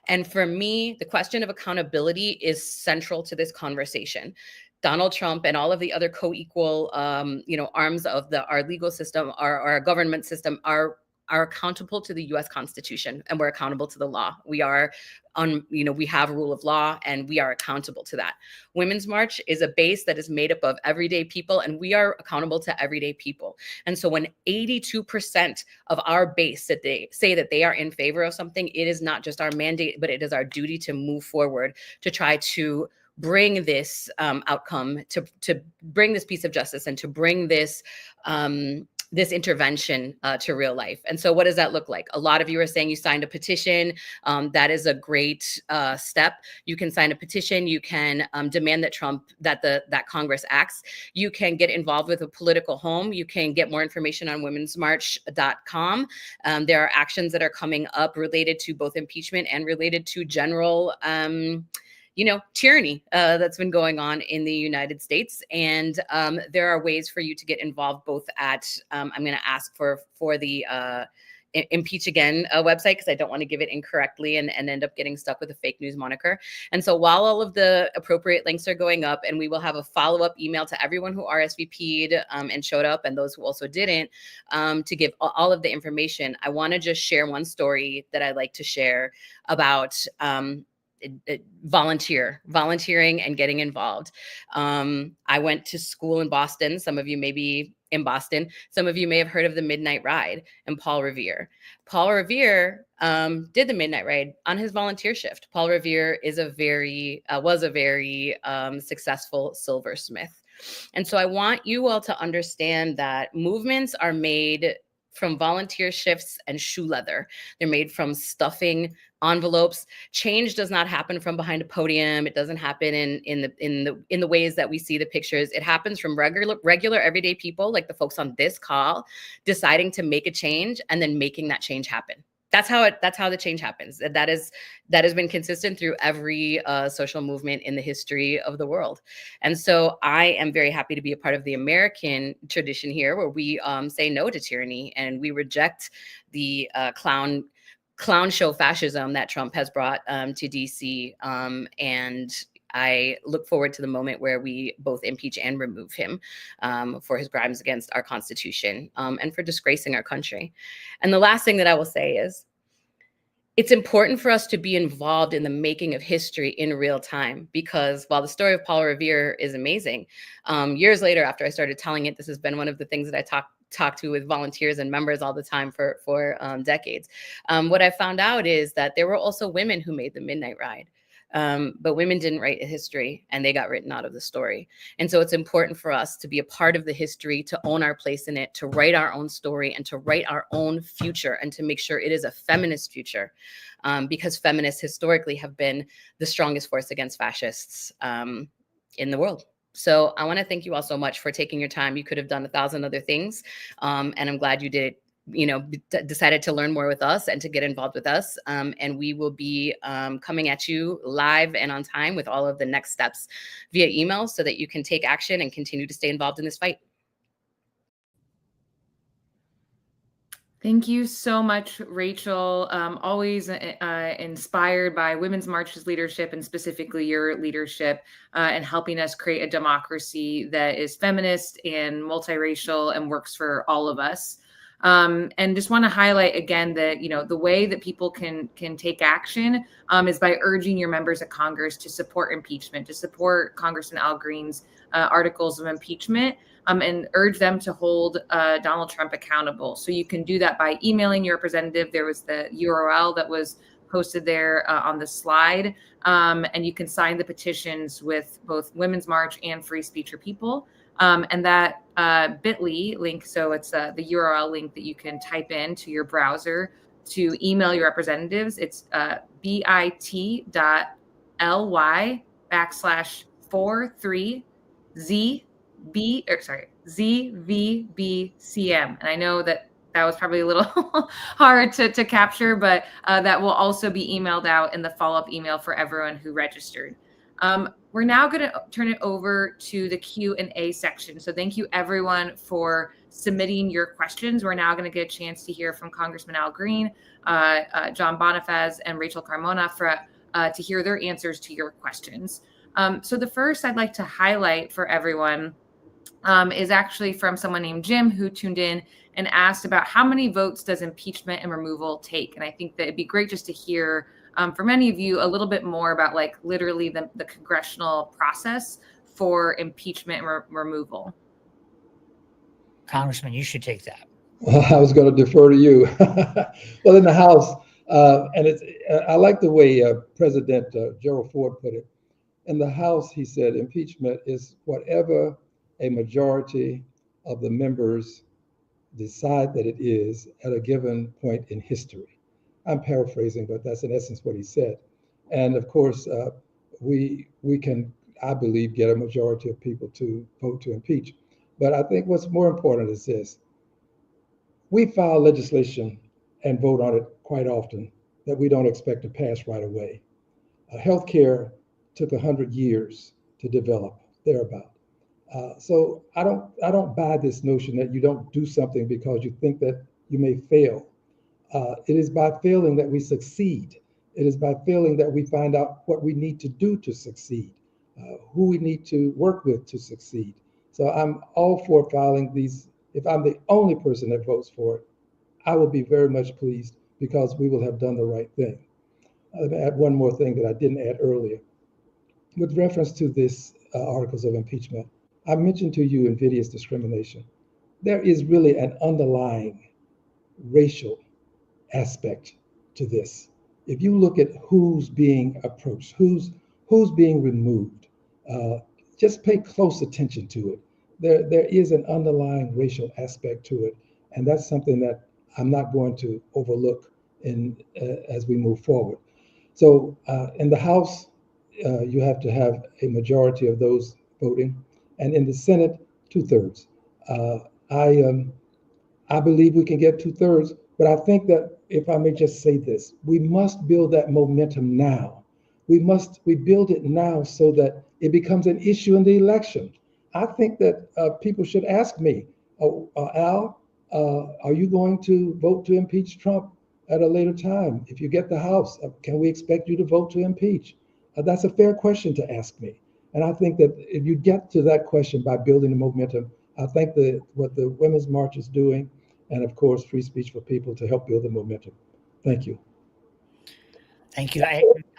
And for me, the question of accountability is central to this conversation. Donald Trump and all of the other co-equal, you know, arms of our legal system, our government system are accountable to the U.S. Constitution, and we're accountable to the law. We are you know, we have rule of law, and we are accountable to that. Women's March is a base that is made up of everyday people, and we are accountable to everyday people. And so when 82% of our base that they say that they are in favor of something, it is not just our mandate, but it is our duty to move forward to try to bring this outcome, to bring this piece of justice, and to bring this this intervention to real life. And so what does that look like? A lot of you are saying you signed a petition. That is a great step. You can sign a petition. You can demand that Congress acts. You can get involved with a political home. You can get more information on womensmarch.com. There are actions that are coming up related to both impeachment and related to general you know, tyranny that's been going on in the United States. And there are ways for you to get involved both at, I'm going to ask for the Impeach Again website, because I don't want to give it incorrectly and end up getting stuck with a fake news moniker. And so while all of the appropriate links are going up, and we will have a follow-up email to everyone who RSVP'd and showed up, and those who also didn't, to give all of the information, I want to just share one story that I like to share about volunteering and getting involved. I went to school in Boston. Some of you may be in Boston. Some of you may have heard of the Midnight Ride and Paul Revere. Paul Revere did the Midnight Ride on his volunteer shift. Paul Revere was a very successful silversmith. And so I want you all to understand that movements are made from volunteer shifts and shoe leather. They're made from stuffing envelopes. Change does not happen from behind a podium. It doesn't happen in the ways that we see the pictures. It happens from regular everyday people, like the folks on this call, deciding to make a change and then making that change happen. that's how the change happens. That has been consistent through every social movement in the history of the world. And so I am very happy to be a part of the American tradition here, where we say no to tyranny and we reject the clown show fascism that Trump has brought to DC. And I look forward to the moment where we both impeach and remove him for his crimes against our Constitution and for disgracing our country. And the last thing that I will say is, it's important for us to be involved in the making of history in real time, because while the story of Paul Revere is amazing, years later, after I started telling it, this has been one of the things that I talk to with volunteers and members all the time for decades. What I found out is that there were also women who made the Midnight Ride. But women didn't write a history, and they got written out of the story. And so it's important for us to be a part of the history, to own our place in it, to write our own story, and to write our own future, and to make sure it is a feminist future, because feminists historically have been the strongest force against fascists in the world. So I want to thank you all so much for taking your time. You could have done 1,000 other things, and I'm glad you did it. Decided to learn more with us and to get involved with us. And we will be coming at you live and on time with all of the next steps via email, so that you can take action and continue to stay involved in this fight. Thank you so much, Rachel. Always inspired by Women's March's leadership, and specifically your leadership, and helping us create a democracy that is feminist and multiracial and works for all of us. And just want to highlight again that, the way that people can take action is by urging your members of Congress to support impeachment, to support Congressman Al Green's articles of impeachment, and urge them to hold Donald Trump accountable. So you can do that by emailing your representative. There was the URL that was posted there on the slide. And you can sign the petitions with both Women's March and Free Speech for People. And that bit.ly link, so it's the URL link that you can type into your browser to email your representatives. It's bit.ly/43ZVBCM. And I know that was probably a little hard to capture, but that will also be emailed out in the follow-up email for everyone who registered. We're now going to turn it over to the Q&A section. So thank you, everyone, for submitting your questions. We're now going to get a chance to hear from Congressman Al Green, John Bonifaz, and Rachel Carmona to hear their answers to your questions. So the first I'd like to highlight for everyone is actually from someone named Jim, who tuned in and asked about how many votes does impeachment and removal take? And I think that it'd be great just to hear for many of you a little bit more about literally the congressional process for impeachment and removal. Congressman, you should take that. I was going to defer to you. Well, in the House, and I like the way President Gerald Ford put it. In the House, he said, impeachment is whatever a majority of the members decide that it is at a given point in history. I'm paraphrasing, but that's in essence what he said. And of course, we can, I believe, get a majority of people to vote to impeach. But I think what's more important is this. We file legislation and vote on it quite often that we don't expect to pass right away. Healthcare took 100 years to develop, thereabout. So I don't buy this notion that you don't do something because you think that you may fail. It is by failing that we succeed. It is by failing that we find out what we need to do to succeed, who we need to work with to succeed. So I'm all for filing these. If I'm the only person that votes for it, I will be very much pleased, because we will have done the right thing. I'll add one more thing that I didn't add earlier. With reference to this articles of impeachment, I mentioned to you invidious discrimination. There is really an underlying racial aspect to this. If you look at who's being approached, who's being removed, just pay close attention to it. There is an underlying racial aspect to it, and that's something that I'm not going to overlook as we move forward. So in the House, you have to have a majority of those voting, and in the Senate, 2/3. I believe we can get 2/3, But I think that, if I may just say this, we must build that momentum now. We build it now so that it becomes an issue in the election. I think that people should ask me, Al, are you going to vote to impeach Trump at a later time? If you get the House, can we expect you to vote to impeach? That's a fair question to ask me. And I think that if you get to that question by building the momentum, I think what the Women's March is doing, and of course, Free Speech for People, to help build the momentum. Thank you. Thank you.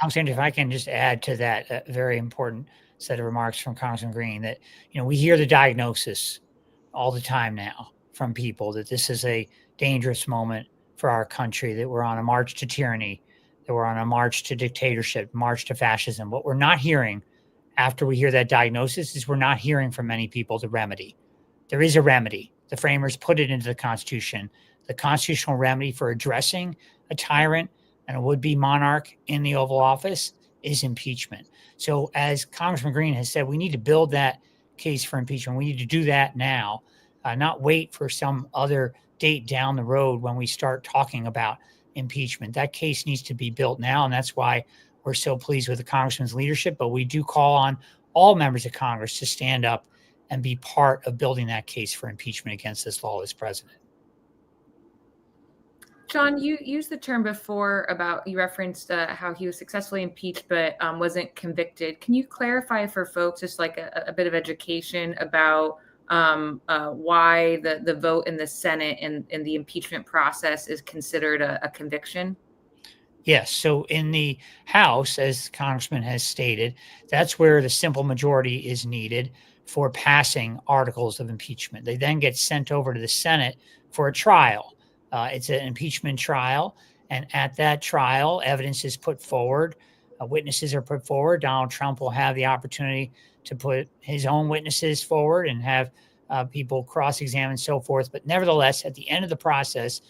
Alexander, if I can just add to that very important set of remarks from Congressman Green, that, we hear the diagnosis all the time now from people that this is a dangerous moment for our country, that we're on a march to tyranny, that we're on a march to dictatorship, march to fascism. What we're not hearing after we hear that diagnosis is we're not hearing from many people the remedy. There is a remedy. The framers put it into the Constitution. The constitutional remedy for addressing a tyrant and a would-be monarch in the Oval Office is impeachment. So as Congressman Green has said, we need to build that case for impeachment. We need to do that now, not wait for some other date down the road when we start talking about impeachment. That case needs to be built now, and that's why we're so pleased with the Congressman's leadership. But we do call on all members of Congress to stand up and be part of building that case for impeachment against this lawless president. John, you used the term before you referenced how he was successfully impeached but wasn't convicted. Can you clarify for folks, just like a bit of education about why the vote in the Senate and the impeachment process is considered a conviction? Yes. So in the House, as Congressman has stated, that's where the simple majority is needed for passing articles of impeachment. They then get sent over to the Senate for a trial. It's an impeachment trial. And at that trial, evidence is put forward. Witnesses are put forward. Donald Trump will have the opportunity to put his own witnesses forward and have people cross-examine and so forth. But nevertheless, at the end of the process,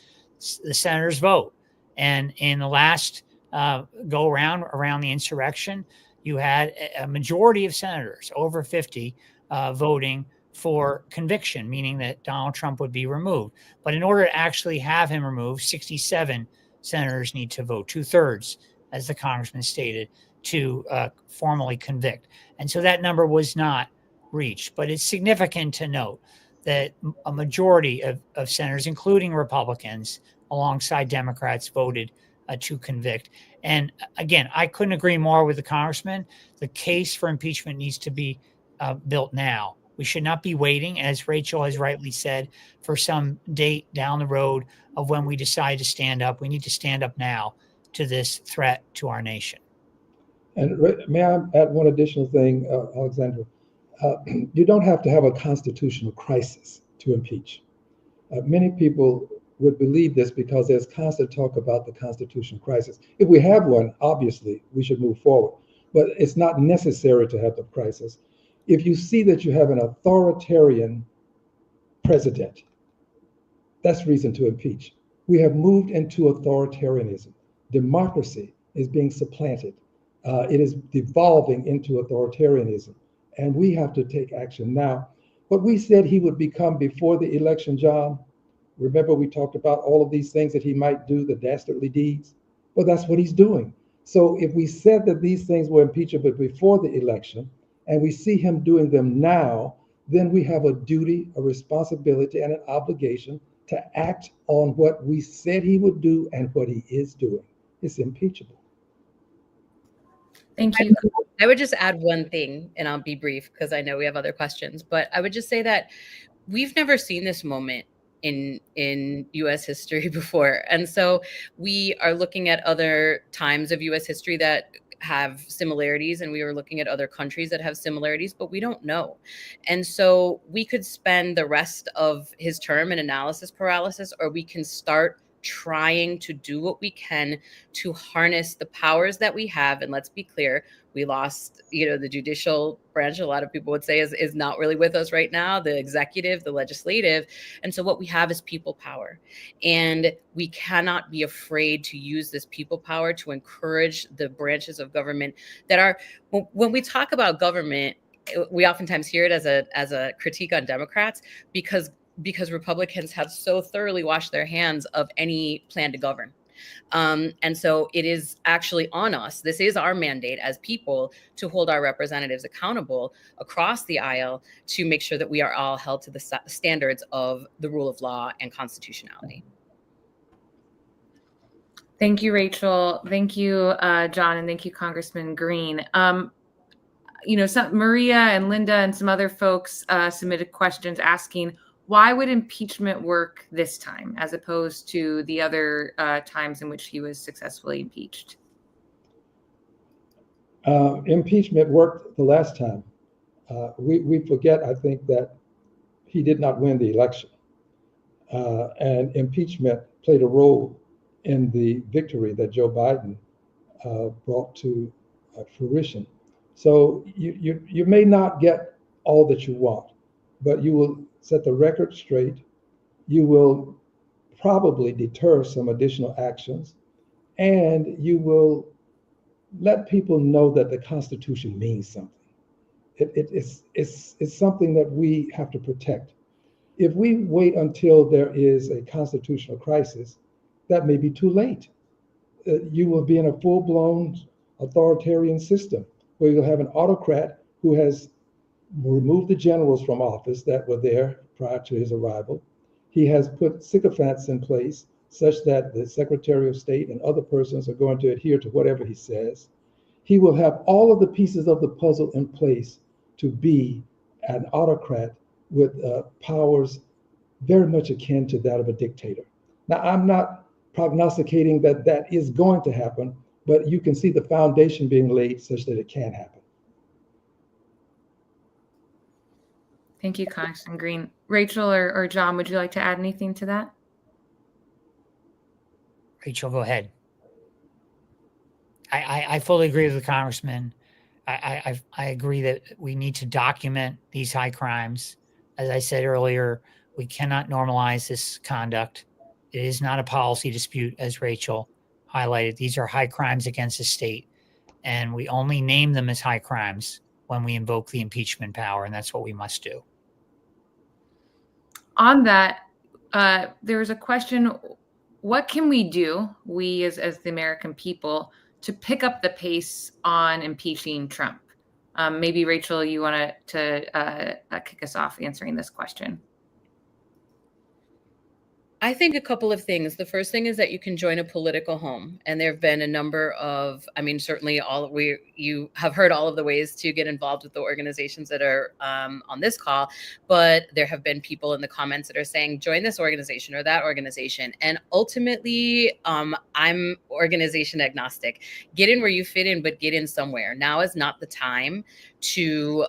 the senators vote. And in the last go around the insurrection, you had a majority of senators, over 50, voting for conviction, meaning that Donald Trump would be removed. But in order to actually have him removed, 67 senators need to vote, 2/3, as the congressman stated, to formally convict. And so that number was not reached. But it's significant to note that a majority of senators, including Republicans, alongside Democrats, voted to convict. And again, I couldn't agree more with the congressman. The case for impeachment needs to be built now. We should not be waiting, as Rachel has rightly said, for some date down the road of when we decide to stand up. We need to stand up now to this threat to our nation. And may I add one additional thing, Alexandra? You don't have to have a constitutional crisis to impeach. Many people would believe this because there's constant talk about the constitutional crisis. If we have one, obviously, we should move forward. But it's not necessary to have the crisis. If you see that you have an authoritarian president, that's reason to impeach. We have moved into authoritarianism. Democracy is being supplanted. It is devolving into authoritarianism. And we have to take action now. What we said he would become before the election, John, remember we talked about all of these things that he might do, the dastardly deeds? Well, that's what he's doing. So if we said that these things were impeachable before the election, and we see him doing them now, then we have a duty, a responsibility, and an obligation to act on what we said he would do and what he is doing. It's impeachable. Thank you. I would just add one thing, and I'll be brief because I know we have other questions, but I would just say that we've never seen this moment in U.S. history before. And so we are looking at other times of U.S. history that have similarities, and we were looking at other countries that have similarities, but we don't know. And so we could spend the rest of his term in analysis paralysis, or we can start trying to do what we can to harness the powers that we have. And let's be clear, we lost, the judicial branch, a lot of people would say is not really with us right now, the executive, the legislative. And so what we have is people power. And we cannot be afraid to use this people power to encourage the branches of government that are, when we talk about government, we oftentimes hear it as a critique on Democrats, because because Republicans have so thoroughly washed their hands of any plan to govern. And so it is actually on us. This is our mandate as people to hold our representatives accountable across the aisle to make sure that we are all held to the standards of the rule of law and constitutionality. Thank you, Rachel. Thank you, John, and thank you, Congressman Green. Maria and Linda and some other folks submitted questions asking, why would impeachment work this time as opposed to the other times in which he was successfully impeached? Impeachment worked the last time. We forget, I think, that he did not win the election. And impeachment played a role in the victory that Joe Biden brought to fruition. So you may not get all that you want, but you will set the record straight. You will probably deter some additional actions, and you will let people know that the Constitution means something. It's something that we have to protect. If we wait until there is a constitutional crisis, that may be too late. You will be in a full-blown authoritarian system where you'll have an autocrat who has removed the generals from office that were there prior to his arrival. He has put sycophants in place such that the Secretary of State and other persons are going to adhere to whatever he says. He will have all of the pieces of the puzzle in place to be an autocrat with powers very much akin to that of a dictator. Now, I'm not prognosticating that that is going to happen, but you can see the foundation being laid such that it can happen. Thank you, Congressman Green. Rachel or John, would you like to add anything to that? Rachel, go ahead. I fully agree with the congressman. I agree that we need to document these high crimes. As I said earlier, we cannot normalize this conduct. It is not a policy dispute, as Rachel highlighted. These are high crimes against the state, and we only name them as high crimes when we invoke the impeachment power, and that's what we must do. On that, there was a question, what can we do, we as the American people, to pick up the pace on impeaching Trump? Maybe, Rachel, you want to kick us off answering this question. I think a couple of things. The first thing is that you can join a political home. And there have been a number of, certainly you have heard all of the ways to get involved with the organizations that are on this call, but there have been people in the comments that are saying, join this organization or that organization. And ultimately, I'm organization agnostic. Get in where you fit in, but get in somewhere. Now is not the time to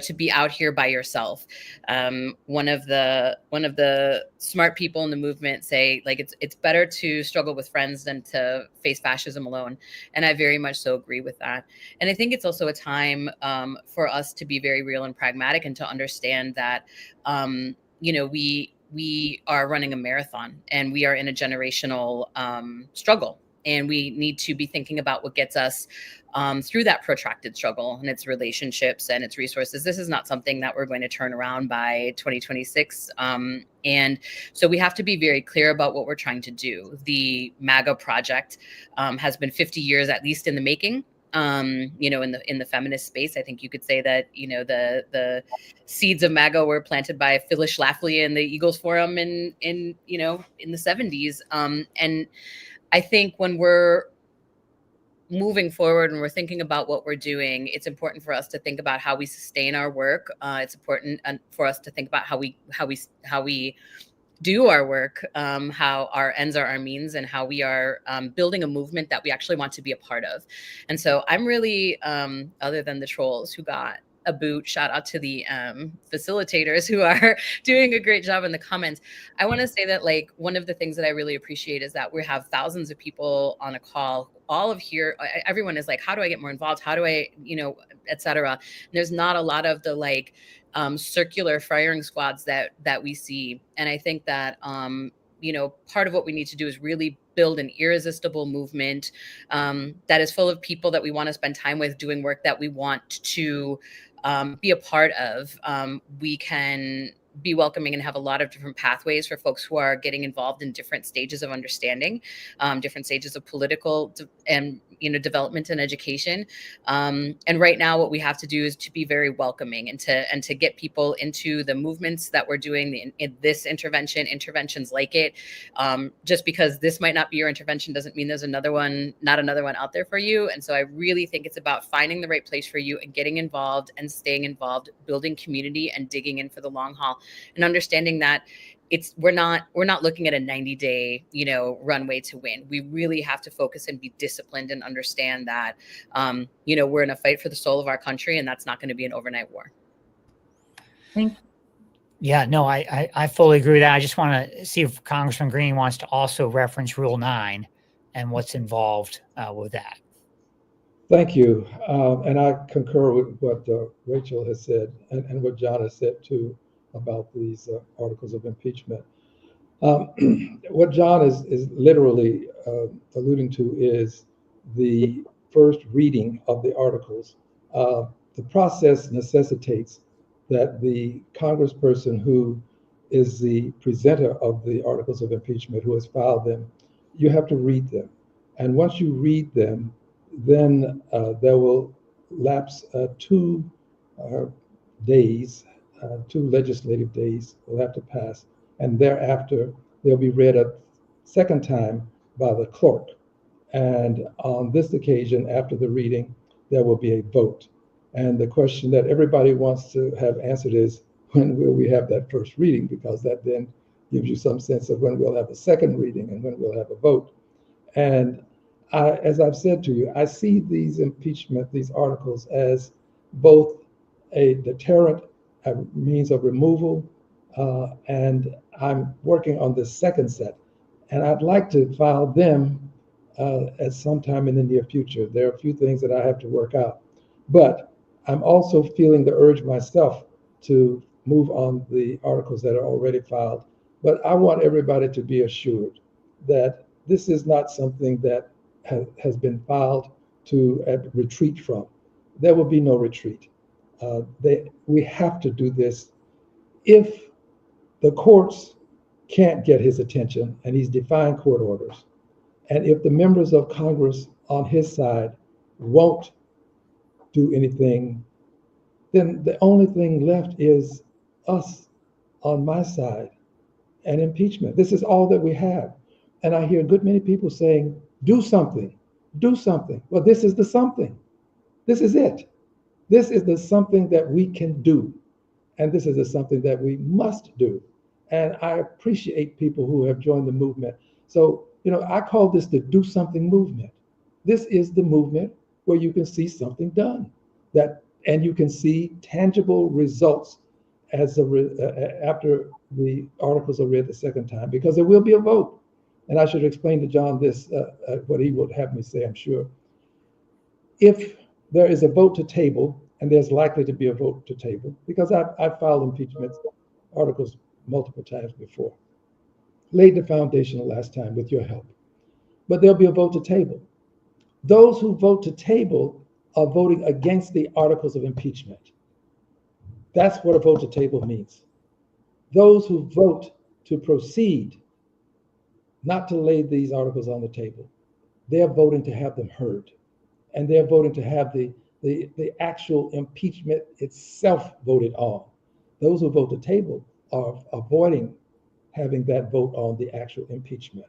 to be out here by yourself. One of the smart people in the movement say, like, it's better to struggle with friends than to face fascism alone. And I very much so agree with that. And I think it's also a time for us to be very real and pragmatic and to understand that, we are running a marathon and we are in a generational struggle. And we need to be thinking about what gets us through that protracted struggle and its relationships and its resources. This is not something that we're going to turn around by 2026. And so we have to be very clear about what we're trying to do. The MAGA project has been 50 years, at least in the making. In the feminist space, I think you could say that, the seeds of MAGA were planted by Phyllis Schlafly in the Eagles Forum in the 70s. And I think when we're moving forward and we're thinking about what we're doing, it's important for us to think about how we sustain our work. It's important for us to think about how we do our work, how our ends are our means, and how we are building a movement that we actually want to be a part of. And so I'm really, other than the trolls who got a boot, shout out to the facilitators who are doing a great job in the comments. I want to say that, like, one of the things that I really appreciate is that we have thousands of people on a call. All of here, everyone is like, how do I get more involved? How do I, et cetera. There's not a lot of the circular firing squads that we see. And I think that, part of what we need to do is really build an irresistible movement that is full of people that we want to spend time with, doing work that we want to be a part of. We can be welcoming and have a lot of different pathways for folks who are getting involved in different stages of understanding, different stages of political and development and education. And right now, what we have to do is to be very welcoming and to get people into the movements that we're doing in this interventions like it. Just because this might not be your intervention doesn't mean there's not another one out there for you. And so I really think it's about finding the right place for you and getting involved and staying involved, building community and digging in for the long haul, and understanding that we're not looking at a 90-day runway to win. We really have to focus and be disciplined and understand that we're in a fight for the soul of our country, and that's not going to be an overnight war. Thank you. Yeah, no, I fully agree with that. I just want to see if Congressman Green wants to also reference Rule 9 and what's involved with that. Thank you. And I concur with what Rachel has said and what John has said too about these articles of impeachment. What John is literally alluding to is the first reading of the articles. The process necessitates that the congressperson who is the presenter of the articles of impeachment, who has filed them, you have to read them. And once you read them, then there will lapse 2 days, 2 legislative days will have to pass. And thereafter, they'll be read a second time by the clerk. And on this occasion, after the reading, there will be a vote. And the question that everybody wants to have answered is, when will we have that first reading? Because that then gives you some sense of when we'll have a second reading and when we'll have a vote. And as I've said to you, I see these articles as both a deterrent, a means of removal, and I'm working on this second set. And I'd like to file them at some time in the near future. There are a few things that I have to work out. But I'm also feeling the urge myself to move on the articles that are already filed. But I want everybody to be assured that this is not something that has been filed to retreat from. There will be no retreat. We have to do this. If the courts can't get his attention, and he's defying court orders, and if the members of Congress on his side won't do anything, then the only thing left is us on my side and impeachment. This is all that we have. And I hear a good many people saying, do something, do something. Well, this is the something. This is it. This is the something that we can do. And this is the something that we must do. And I appreciate people who have joined the movement. So, I call this the do something movement. This is the movement where you can see something done, and you can see tangible results after the articles are read the second time, because there will be a vote. And I should explain to John this, what he would have me say, I'm sure. If there is a vote to table, and there's likely to be a vote to table, because I've filed impeachment articles multiple times before, laid the foundation the last time with your help. But there'll be a vote to table. Those who vote to table are voting against the articles of impeachment. That's what a vote to table means. Those who vote to proceed, not to lay these articles on the table, they're voting to have them heard. And they're voting to have the actual impeachment itself voted on. Those who vote to table are avoiding having that vote on the actual impeachment.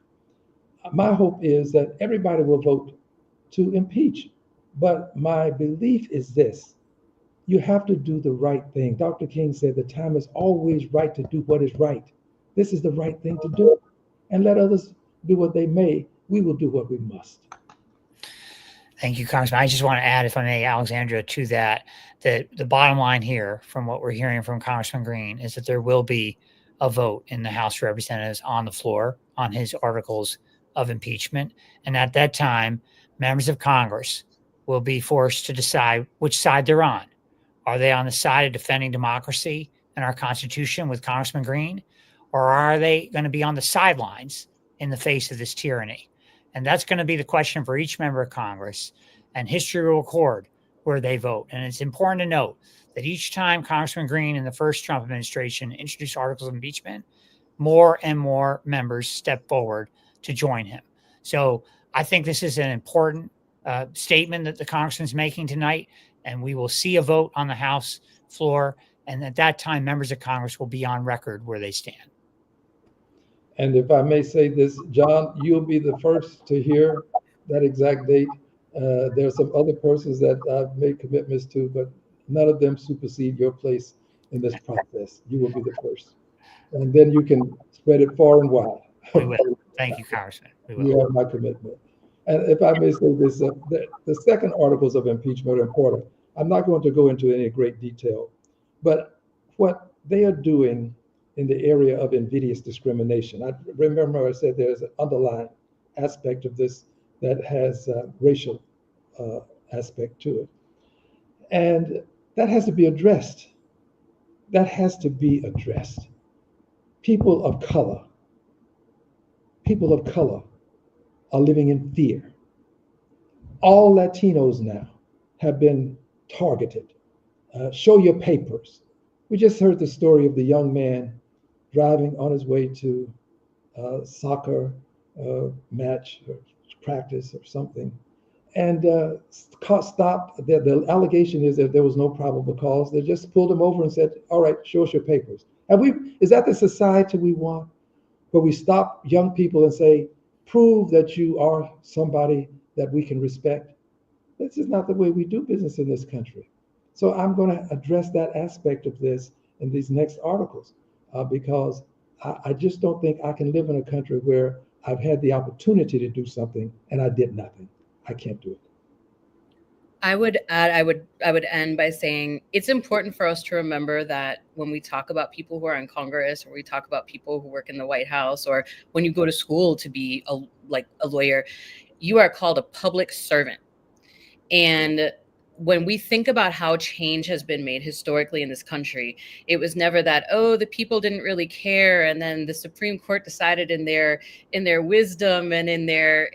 My hope is that everybody will vote to impeach. But my belief is this: you have to do the right thing. Dr. King said the time is always right to do what is right. This is the right thing to do. And let others do what they may. We will do what we must. Thank you, Congressman. I just want to add, if I may, Alexandra, to that the bottom line here from what we're hearing from Congressman Green is that there will be a vote in the House of Representatives on the floor on his articles of impeachment. And at that time, members of Congress will be forced to decide which side they're on. Are they on the side of defending democracy and our Constitution with Congressman Green? Or are they going to be on the sidelines in the face of this tyranny? And that's going to be the question for each member of Congress. And history will record where they vote. And it's important to note that each time Congressman Green in the first Trump administration introduced articles of impeachment, more and more members step forward to join him. So I think this is an important statement that the congressman's making tonight, and we will see a vote on the House floor. And at that time, members of Congress will be on record where they stand. And if I may say this, John, you'll be the first to hear that exact date. There are some other persons that I've made commitments to, but none of them supersede your place in this process. You will be the first. And then you can spread it far and wide. We will. Thank you, Congressman. We will. You have my commitment. And if I may say this, the second articles of impeachment are important. I'm not going to go into any great detail, but what they are doing in the area of invidious discrimination. I remember I said there's an underlying aspect of this that has a racial aspect to it. And that has to be addressed. That has to be addressed. People of color are living in fear. All Latinos now have been targeted. Show your papers. We just heard the story of the young man driving on his way to soccer match or practice or something, and stopped. The allegation is that there was no probable cause. They just pulled him over and said, "All right, show us your papers." Is that the society we want, where we stop young people and say, "Prove that you are somebody that we can respect"? This is not the way we do business in this country. So I'm going to address that aspect of this in these next articles. Because I just don't think I can live in a country where I've had the opportunity to do something and I did nothing. I can't do it. I would end by saying it's important for us to remember that when we talk about people who are in Congress, or we talk about people who work in the White House, or when you go to school to be a lawyer, you are called a public servant. And when we think about how change has been made historically in this country, it was never that, oh, the people didn't really care, and then the Supreme Court decided in their wisdom and in their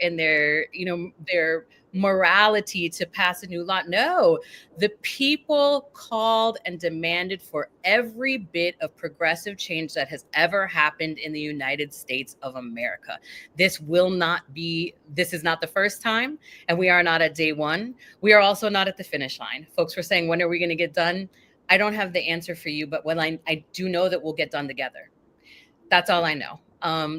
morality to pass a new law. No, the people called and demanded for every bit of progressive change that has ever happened in the United States of America. This is not the first time, and we are not at day one. We are also not at the finish line. Folks were saying, when are we going to get done? I don't have the answer for you, but I do know that we'll get done together. That's all I know.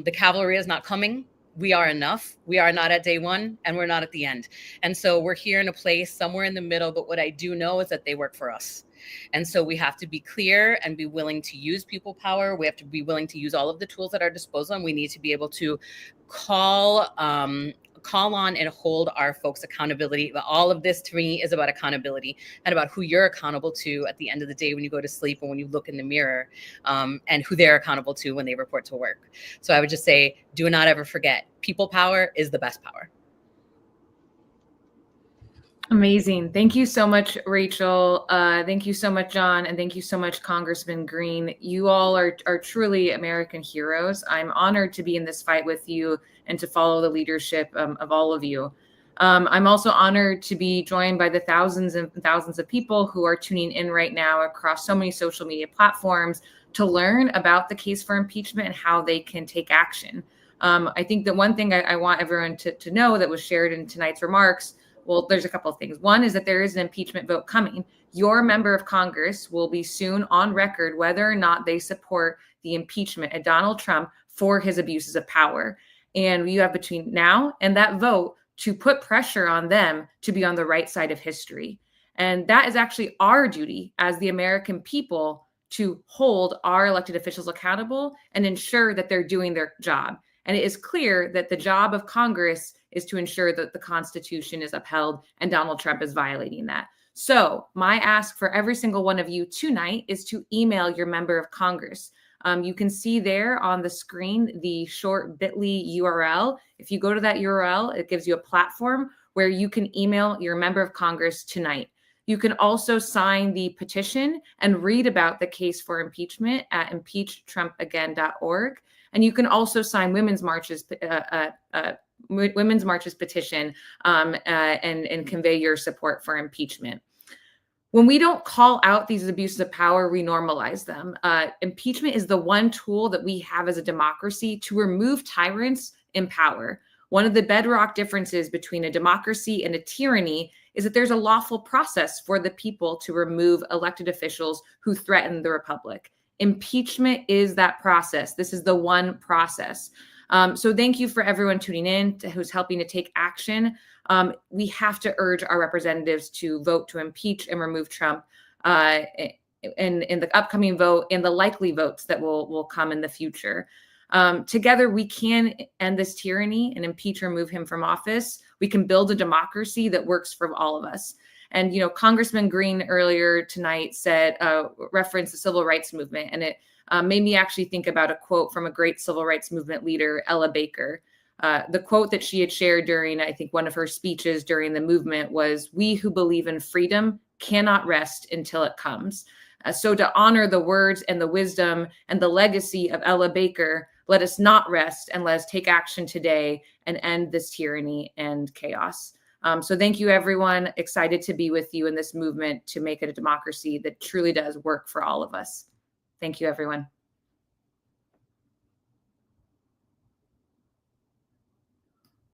The cavalry is not coming. We are enough. We are not at day one, and we're not at the end. And so we're here in a place somewhere in the middle. But what I do know is that they work for us. And so we have to be clear and be willing to use people power. We have to be willing to use all of the tools at our disposal. And we need to be able to call on and hold our folks accountability. But all of this to me is about accountability and about who you're accountable to at the end of the day when you go to sleep and when you look in the mirror, and who they're accountable to when they report to work. So I would just say, do not ever forget, people power is the best power. Amazing. Thank you so much, Rachel. Thank you so much, John. And thank you so much, Congressman Green. You all are truly American heroes. I'm honored to be in this fight with you and to follow the leadership of all of you. I'm also honored to be joined by the thousands and thousands of people who are tuning in right now across so many social media platforms to learn about the case for impeachment and how they can take action. I think that one thing I want everyone to know that was shared in tonight's remarks, well, there's a couple of things. One is that there is an impeachment vote coming. Your member of Congress will be soon on record whether or not they support the impeachment of Donald Trump for his abuses of power. And you have between now and that vote to put pressure on them to be on the right side of history. And that is actually our duty as the American people, to hold our elected officials accountable and ensure that they're doing their job. And it is clear that the job of Congress is to ensure that the Constitution is upheld, and Donald Trump is violating that. So my ask for every single one of you tonight is to email your member of Congress. You can see there on the screen the short bit.ly URL. If you go to that URL, it gives you a platform where you can email your member of Congress tonight. You can also sign the petition and read about the case for impeachment at impeachtrumpagain.org. And you can also sign Women's March's petition and convey your support for impeachment. When we don't call out these abuses of power, we normalize them. Impeachment is the one tool that we have as a democracy to remove tyrants in power. One of the bedrock differences between a democracy and a tyranny is that there's a lawful process for the people to remove elected officials who threaten the republic. Impeachment is that process. This is the one process. So thank you for everyone tuning in who's helping to take action. We have to urge our representatives to vote to impeach and remove Trump in the upcoming vote and the likely votes that will come in the future. Together, we can end this tyranny and impeach or remove him from office. We can build a democracy that works for all of us. And, Congressman Green earlier tonight said, referenced the civil rights movement. And it made me actually think about a quote from a great civil rights movement leader, Ella Baker. The quote that she had shared during, I think, one of her speeches during the movement was, "We who believe in freedom cannot rest until it comes." So to honor the words and the wisdom and the legacy of Ella Baker, let us not rest and let us take action today and end this tyranny and chaos. So thank you, everyone. Excited to be with you in this movement to make it a democracy that truly does work for all of us. Thank you, everyone.